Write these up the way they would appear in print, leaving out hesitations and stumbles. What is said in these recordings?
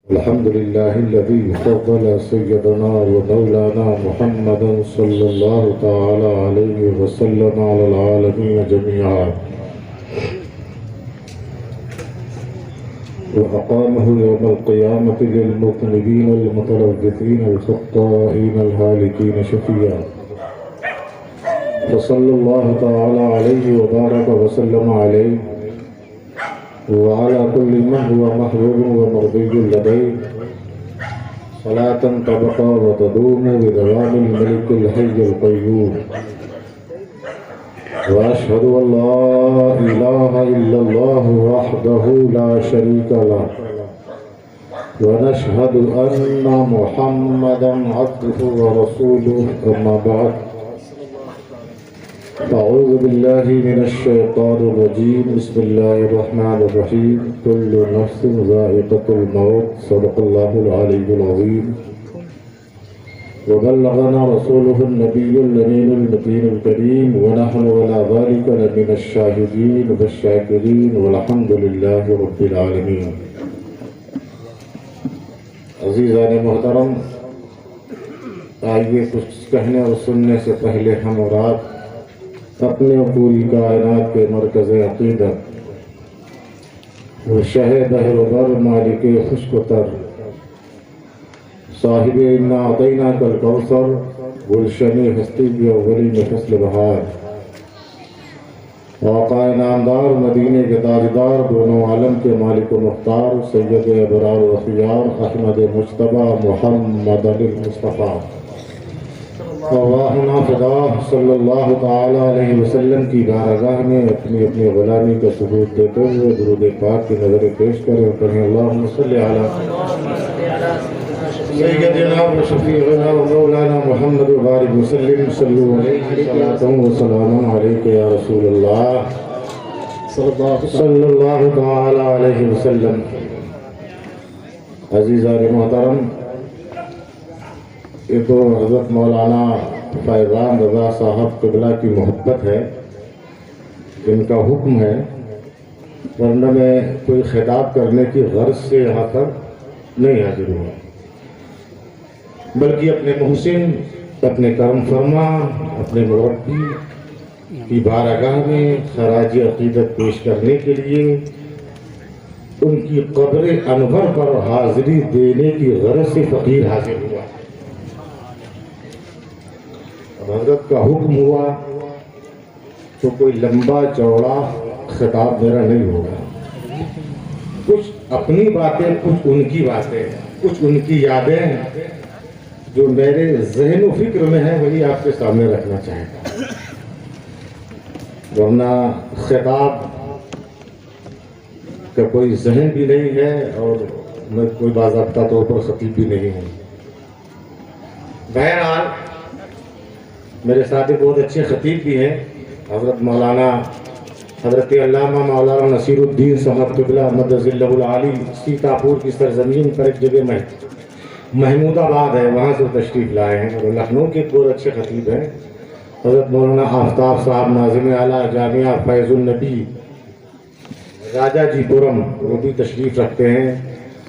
الحمد لله الذي فضل سيدنا ومولانا محمدا صلى الله تعالى عليه وسلم على العالمين جميعا وأقامه يوم القيامة للمذنبين المتلبثين الخطائين الهالكين شفيعا فصلى الله تعالى عليه وبارك وسلم عليه وعلى كل من هو محبوب ومرضي لديه صلاة تبقى وتدوم بدوام الملك الحي القيوم وأشهد أن لا إله إلا الله وحده لا شريك له ونشهد أن محمدا عبده ورسوله أما بعد أعوذ بالله من الشيطان الرجيم بسم الله الرحمن الرحيم كل نفس ذائقة الموت صدق الله العلي العظيم وبلغنا رسوله النبي الأمين المتين الكريم ونحن على ذلك لمن الشاهدين والشاكرين والحمد لله رب العالمين. عزیزان محترم، آئیے کچھ کہنے اور سننے سے پہلے ہم اور آپ اپنے پوری کائنات کے مرکز عقیدت وہ شہ بحر و بر مالک خشک و تر صاحب انا اعطیناک الکوثر گلشن ہستی کی اولی میں فصل بہار آقا نامدار مدینے کے تاجدار دونوں عالم کے مالک و مختار سید ابرار و اخیار احمد مجتبی محمد المصطفیٰ اللہم فدا صلی اللہ تعالی علیہ وسلم کی بارگاہ میں اپنی غلامی کا ثبوت دیتے ہوئے درود پاک کی نظر پیش کریں اور کہیں اللہم صلی علی سیدنا و شفیعنا و مولانا محمد و بارک وسلم صلو علیہ صلاة و سلام علیک یا رسول اللہ صلی اللہ تعالی علیہ وسلم. عزیزان محترم، یہ تو حضرت مولانا فیضان رضا صاحب قبلہ کی محبت ہے، ان کا حکم ہے، ورنہ میں کوئی خطاب کرنے کی غرض سے یہاں پر نہیں حاضر ہوا، بلکہ اپنے محسن، اپنے کرم فرما، اپنے مربی کی بارگاہ میں خراج عقیدت پیش کرنے کے لیے ان کی قبر انور پر حاضری دینے کی غرض سے فقیر حاضر ہوا. حضرت کا حکم ہوا تو کوئی لمبا چوڑا خطاب میرا نہیں ہوگا، کچھ اپنی باتیں، کچھ ان کی باتیں، کچھ ان کی یادیں جو میرے ذہن و فکر میں ہیں وہی آپ کے سامنے رکھنا چاہتا ہوں، ورنہ خطاب کا کوئی ذہن بھی نہیں ہے اور میں کوئی باضابطہ طور پر خطیب بھی نہیں ہوں. بہرحال میرے ساتھ بہت اچھے خطیب بھی ہیں، حضرت مولانا حضرت علامہ مولانا نصیر الدین صاحب قبلہ مدظ اللہ العالی سیتاپور کی سرزمین پر ایک جگہ محمود آباد ہے، وہاں سے تشریف لائے ہیں، اور لکھنؤ کے بہت اچھے خطیب ہیں حضرت مولانا آفتاب صاحب ناظم اعلیٰ جامعہ فیض النبی راجا جی پورم، وہ بھی تشریف رکھتے ہیں،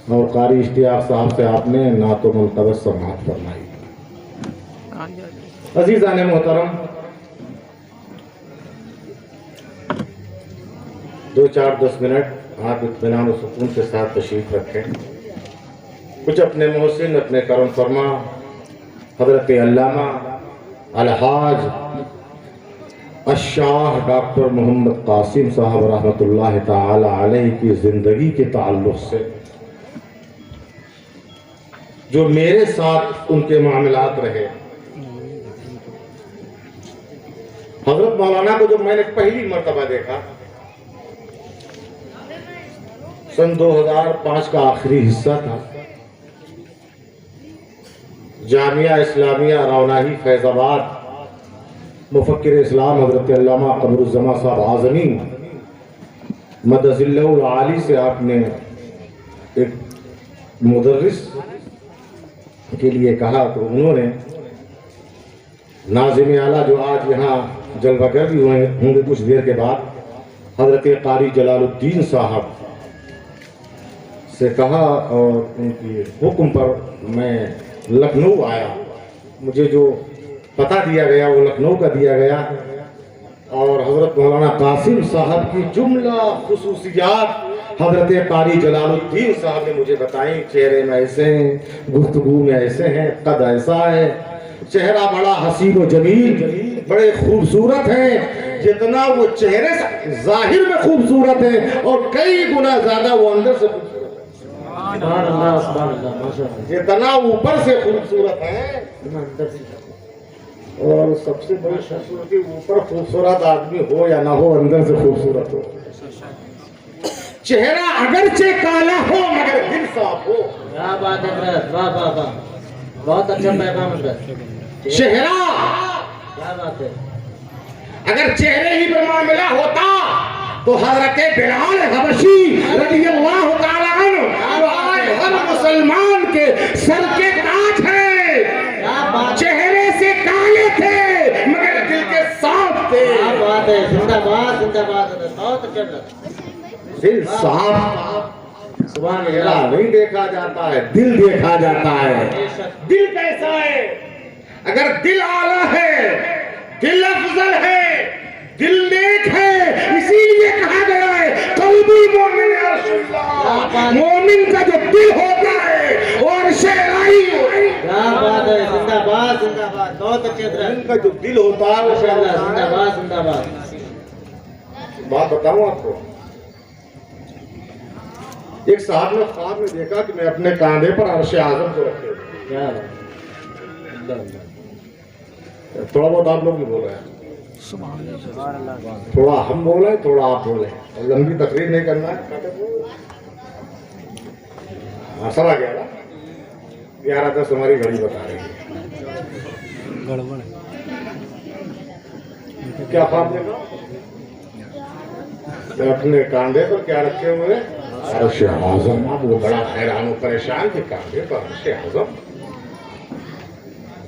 اور قاری اشتیاق صاحب سے آپ نے نعت و ملتبس سماعت فرمائی. عزیزان محترم، 2-4-10 منٹ آپ اطمینان و سکون کے ساتھ تشریف رکھیں. کچھ اپنے محسن، اپنے کرم فرما حضرت علامہ الحاج الشاہ ڈاکٹر محمد قاسم صاحب رحمۃ اللہ تعالی علیہ کی زندگی کے تعلق سے جو میرے ساتھ ان کے معاملات رہے. حضرت مولانا کو جب میں نے پہلی مرتبہ دیکھا سن 2005 کا آخری حصہ تھا، جامعہ اسلامیہ روناہی فیض آباد، مفکر اسلام حضرت علامہ قمر الزمان صاحب اعظمی مدظ اللہ العالی سے آپ نے ایک مدرس کے لیے کہا، تو انہوں نے ناظم اعلیٰ جو آج یہاں جلوہ گر بھی ہوئے ہوں گے کچھ دیر کے بعد، حضرت قاری جلال الدین صاحب से कहा और उनकी हुक्म पर मैं लखनऊ आया। मुझे जो पता दिया गया वो लखनऊ का दिया गया और हज़रत मौलाना कासिम साहब की जुमला खुसूसियात हज़रत कारी जलालुद्दीन साहब ने मुझे बताई। चेहरे में ऐसे हैं, गुफ्तगू में ऐसे हैं, कद ऐसा है, चेहरा बड़ा हसीन व जमील, बड़े खूबसूरत हैं। जितना वो चेहरे से जाहिर में खूबसूरत है और कई गुना ज्यादा वो अंदर से जितना ऊपर से खूबसूरत है और सबसे बड़ी खूबसूरती ऊपर खूबसूरत आदमी हो या ना हो, अंदर से खूबसूरत हो। चेहरा अगरचे काला हो मगर दिल साफ हो। क्या बात है, वाह वाह वाह, बहुत अच्छा पैगाम है। चेहरा क्या बात है, अगर चेहरे ही पर मामला होता तो हजरत बिलाल हबशी रज़ियल्लाहु ताला अन्हु आज हर मुसलमान के सर के ताज है। चेहरे से काले थे मगर दिल के साफ थे। क्या बात है, जिंदाबाद जिंदाबाद, बहुत अच्छा। दिल साफ सुभान अल्लाह नहीं देखा जाता है, दिल देखा जाता है। दिल कैसा है? अगर दिल आला है, दिल अफजल है, दिल नेक है, इसीलिए कहा गया है कल्बी मोमिन अर्शुल्लाह, मोमिन का जो दिल होता है वो अर्शे इलाही है। क्या बात है, जिंदाबाद जिंदाबाद, बहुत अच्छे तरह। मोमिन का जो दिल होता है वो जिंदाबाद जिंदाबाद। बात बताऊं आपको, एक साहब ने ख्वाब में देखा कि मैं अपने कांधे पर अर्शे आज़म को रखे। क्या थोड़ा बहुत आप लोग भी बोल रहे हैं, थोड़ा हम बोले थोड़ा आप बोले, और लंबी तकरीर नहीं करना है। हाँ सब आ गया ना, 11:10 हमारी घड़ी बता रही है। क्या ख्वाब देखा? मैं अपने कांधे पर क्या रखे हुए? अर्शे आज़म। अब वो बड़ा हैरान परेशान के कांधे पर अर्शे आज़म।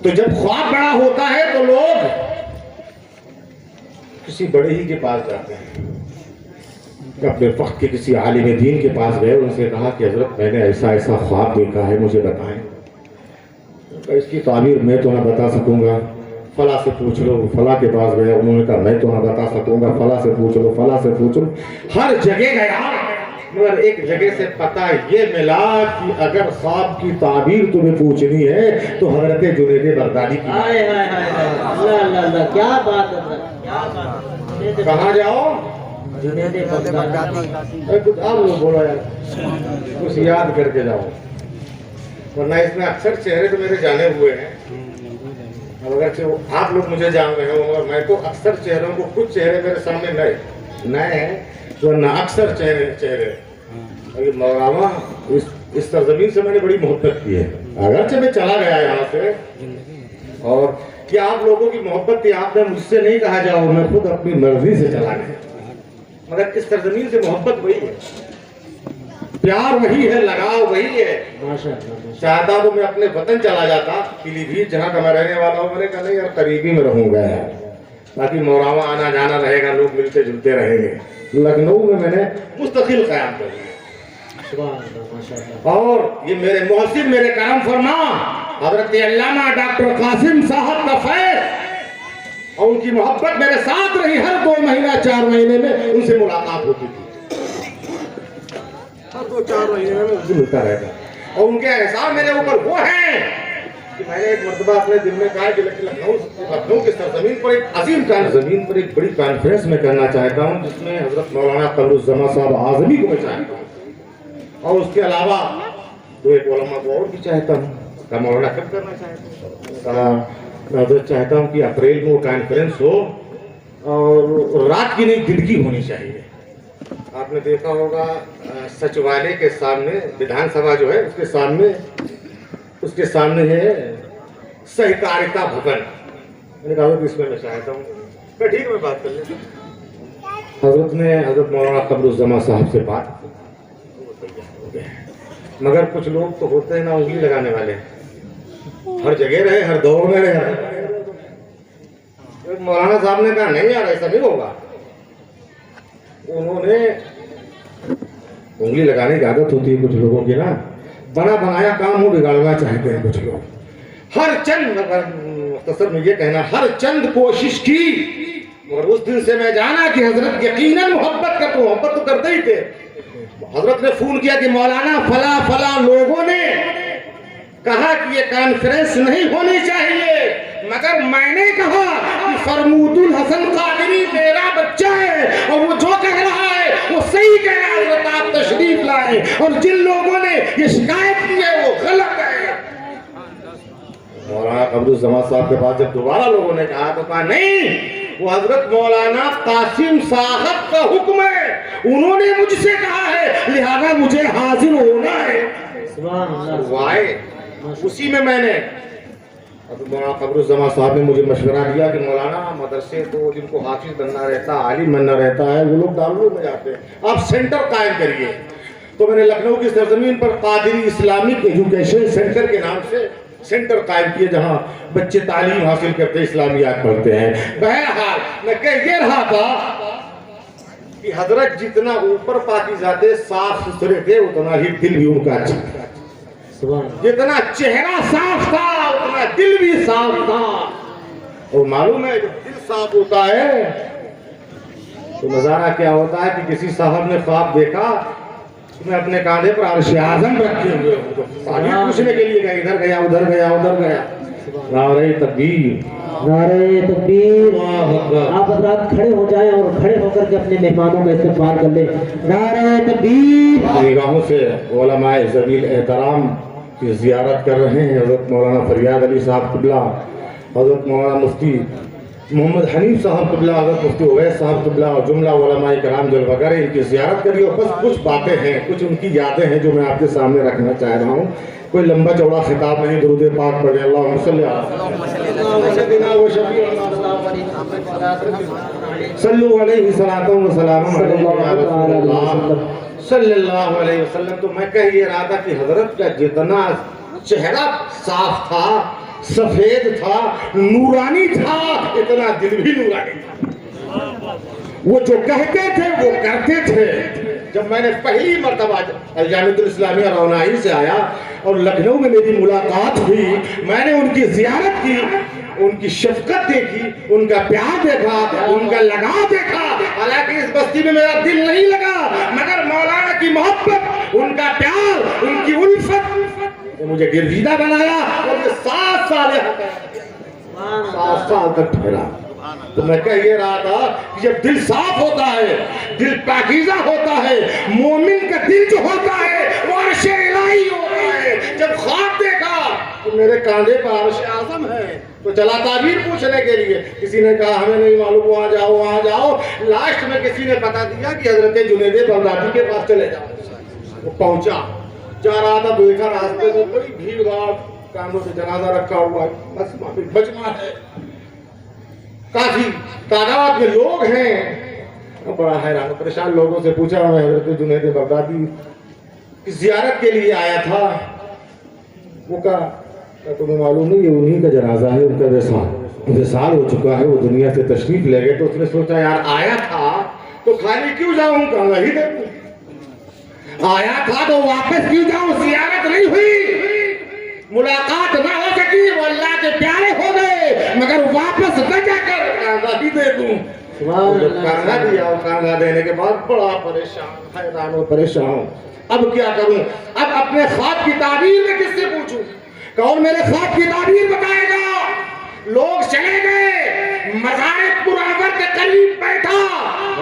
तो जब ख्वाब बड़ा होता है तो लोग किसी बड़े ही के पास जाते हैं। अपने वक्त के किसी आलिम दीन के पास गए, उनसे कहा कि हजरत मैंने ऐसा ऐसा ख्वाब देखा है, मुझे बताएं। तो इसकी ताबीर मैं तो ना बता सकूंगा, फला से पूछ लो। फला के पास गया, उन्होंने कहा मैं तो ना बता सकूंगा, फला से पूछ लो, फला से पूछ लो। हर जगह गया मगर एक जगह से पता ये मिला कि अगर ख्वाब की ताबीर तुम्हें पूछनी है तो हजरत जुनैद बगदादी की। हाय हाय हाय, अल्लाह अल्लाह अल्लाह, क्या बात है, क्या बात है। कहाँ जाओ? जुनैद बगदादी। कुछ आप लोग बोलो यार, कुछ याद करके जाओ, वरना इसमें अक्सर चेहरे तो मेरे जाने हुए हैं। अब अगर आप लोग मुझे जान रहे हो मगर मैं तो अक्सर चेहरों को, कुछ चेहरे मेरे सामने नए हैं वरना अक्सर चेहरे मौलाना इस सरजमीन से मैंने बड़ी मोहब्बत की है। अगरचे मैं चला गया यहाँ से, और क्या आप लोगों की मोहब्बत थी, आपने मुझसे नहीं कहा जाओ, मैं खुद अपनी मर्जी से चला गया। मगर इस सरजमीन से मोहब्बत वही है, प्यार वही है, लगाव वही है। चाहता तो मैं अपने वतन चला जाता पीलीभीत, जहाँ का मैं रहने वाला हूँ। मैंने कहा नहीं यार, करीबी में रहूंगा यार, ताकि मोरावा आना जाना रहेगा, लोग मिलते जुलते रहेंगे। लखनऊ में मैंने मुस्तकिल क़याम कर लिया। और ये मेरे मोहसिन, मेरे करम फरमा हज़रत अल्लामा डॉक्टर कासिम साहब का फैज़ और उनकी मोहब्बत मेरे साथ रही। हर 2 महीना 4 महीने में उनसे मुलाकात होती थी, हर 2-4 महीने में उनसे मिलता रहता। और उनके एहसान मेरे ऊपर वो है कि मैंने एक मरतबा अपने दिल में कहा कि लखनऊ की सरजमीन पर एक अजीम ज़मीन पर एक बड़ी कॉन्फ्रेंस में करना चाहता हूँ, जिसमें हज़रत मौलाना कमरुज़्ज़मा साहब आज़मी को मैं चाहता हूँ और उसके अलावा 2-1 उलमा को और भी चाहता हूँ। कहा मौलाना कब करना चाहता हूँ? मैं हज़रत चाहता हूँ कि अप्रैल में वो कॉन्फ्रेंस हो और रात की नहीं दिन की होनी चाहिए। आपने देखा होगा सचिवालय के सामने, विधानसभा जो है उसके सामने है सहकारिता भवन। मैंने कहा कि इसमें मैं चाहता हूँ। ठीक है, मैं बात कर लेता। हजरत मौलाना कमरुज़्ज़मा साहब से बात हो गया, मगर कुछ लोग तो होते हैं ना उंगली लगाने वाले, हर जगह रहे, हर दौर में रहे। मौलाना साहब ने कहा नहीं यार ऐसा नहीं होगा। उन्होंने उंगली लगाने की आदत होती है कुछ लोगों की ना, बना बनाया काम वो बिगाड़ना चाहते हैं कुछ लोग। हर चंद, मुख्तसर में ये कहना, हर चंद कोशिश की, मगर उस दिन से मैं जाना कि हजरत यकीनन मोहब्बत तो करते ही थे। हजरत ने फोन किया कि मौलाना फला फला लोगों ने कहा कि ये कॉन्फ्रेंस नहीं होनी चाहिए, मगर मैंने कहा कि फरमूदुल हसन कादरी मेरा बच्चा है और वो जो कह रहा है वो सही कह रहा है, हजरत आप तशरीफ लाए, और जिन लोगों ने ये शिकायत की है वो गलत है। मौलाना कमरुज़्ज़मान साहब के पास जब दोबारा लोगों ने कहा तो कहा नहीं, वो हजरत मौलाना कासिम साहब का हुक्म है, उन्होंने मुझसे कहा है, लिहाजा मुझे हाजिर होना है। वाए उसी में मैंने मौलाना कमरुज़्ज़मान साहब ने मुझे मशवरा दिया कि मौलाना मदरसे तो जिनको हाफिज बनना रहता है, आलिम बनना रहता है, वो लोग दारुल में जाते हैं, आप सेंटर कायम करिए। तो मैंने लखनऊ की सरजमीन पर कादरी इस्लामिक एजुकेशन सेंटर के नाम से सेंटर कायम किए, जहां बच्चे तालीम हासिल करते इस्लामियात पढ़ते हैं। बहरहाल मैं कह ये रहा था कि हजरत जितना ऊपर पाकीज़ाते साफ सुथरे थे, उतना ही दिल भी उनका अच्छा था। जितना चेहरा साफ था उतना दिल भी साफ था। और मालूम है जब दिल साफ होता है तो नजारा क्या होता है कि किसी साहब ने ख्वाब देखा, मैं अपने कांधे पर अर्श आज़म रखे हुए हूं, तो पूछने के लिए गया, इधर गया उधर गया उधर गया। नारे तकबीर, नारे तकबीर। आप हज़रात खड़े हो जाएं और खड़े होकर के अपने मेहमानों का इस्तकबाल कर लें। नारे तकबीर। निगाहों से उलमाए ज़मील एहतराम की ज़ियारत कर रहे हैं। हज़रत मौलाना फरियाद अली साहब क़िबला, हज़रत मौलाना मुफ्ती मोहम्मद हनीफ साहब क़िबला, हज़रत मुफ्ती उवैस साहब क़िबला और जुमला उलमाए कराम जो वगैरह, इनकी ज़ियारत करिए। और बस कुछ बातें हैं, कुछ उनकी यादें हैं जो मैं आपके सामने रखना चाह रहा हूँ। कोई लंबा चौड़ा खिताब नहीं, दुरूद पाक पढ़े। अल्लाहुम्मा सल्ली सल्लु अलैहि सलातु व सलाम सल्लल्लाहु अलैहि वसल्लम। तो मैं कह ये रहा था कि हजरत का जितना चेहरा साफ था, सफेद था, नूरानी था, इतना दिल भी नूरानी था। वो जो कहते थे वो करते थे। जब मैंने पहली मर्तबा अल-जामिअतुल इस्लामिया रौनाई से आया और लखनऊ में मेरी मुलाकात हुई, मैंने उनकी ज़ियारत की, उनकी शफकत देखी, उनका प्यार देखा, उनका लगाव देखा। हालांकि इस बस्ती में मेरा दिल नहीं लगा, मगर मौलाना की मोहब्बत, उनका प्यार, उनकी उल्फत ने मुझे गिरफ्तार बनाया और ये 7 साल 7 साल तक ठहरा। तो मैं कह ये रहा था कि जब दिल साफ होता है, दिल पाकीज़ा होता है, मोमिन का दिल जो होता है वो अर्श इलाही होता है। जब ख्वाब देखा तो मेरे कांधे पर अर्श आज़म है, तो चला ताबीर पूछने के लिए। किसी ने कहा हमें नहीं मालूम, वहाँ जाओ वहाँ जाओ। लास्ट में किसी ने बता दिया कि हजरत जुनैद बगदादी के पास चले जाओ। वो पहुंचा, जा रहा था, देखा रास्ते में बड़ी भीड़ भाड़, कांधों पे जनाजा रखा हुआ है, बस बचना है, काफी तादाद में लोग हैं। बड़ा हैरान परेशान लोगों से पूछा, मैं हजरत जुनैद बगदादी की ज़ियारत के लिए आया था। वो कहा तुम्हें मालूम नहीं, ये उन्हीं का जनाजा है, उनका विसाल हो चुका है, वो दुनिया से तशरीफ ले गए। तो उसने सोचा यार आया था तो खाली क्यों जाऊं, कहूँगा ही देखूं। आया था तो वापस क्यों जाऊं, ज़ियारत नहीं हुई, मुलाकात ना हो सकी, वो अल्लाह के प्यारे हो गए, मगर वापस न जाकर कांधा ही दे दूं। कांधा दिया और कांधा देने के बाद बड़ा परेशान, हैरान और परेशान। अब क्या करूं, अब अपने ख्वाब की ताबीर में किससे पूछूं, कौन मेरे ख्वाब की ताबीर बताएगा। लोग चले गए, मज़ार पुरअनवर के करीब बैठा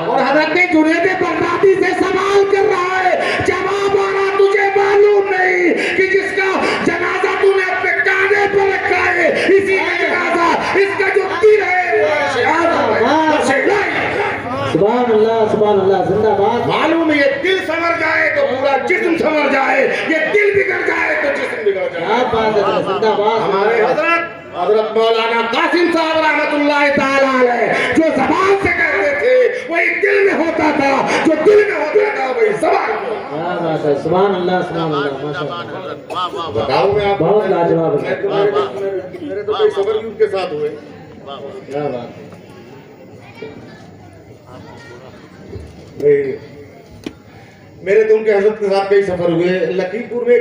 और हजरत जुनैद बगदादी से सवाल कर रहा है, जवाब आ रहा तुझे मालूम नहीं कि जिसका जनाजा तूने अपने कांधे पर रखा है, इसी का जनाजा, इसका जो दिल है सुभान अल्लाह जिंदाबाद। मालूम है ये दिल संवर जाए तो पूरा जिस्म संवर जाए, ये दिल बिगड़ जाए तो जिस्म बिगड़ जाए। क्या बात है, जिंदाबाद। हमारे हजरत मौलाना कासिम साहब रहमतुल्लाह ताला अलैह जो ज़बान से कहते थे वही दिल में होता था, जो दिल में होता था वही ज़बान में। क्या बात है, सुभान अल्लाह माशाअल्लाह। बताऊं मैं आपको, बहुत लाजवाब है। मेरे तो कई सफर उनके साथ हुए। क्या बात है। میرے تو ان کے حضرت کے ساتھ کئی سفر ہوئے. لکھیم پور میں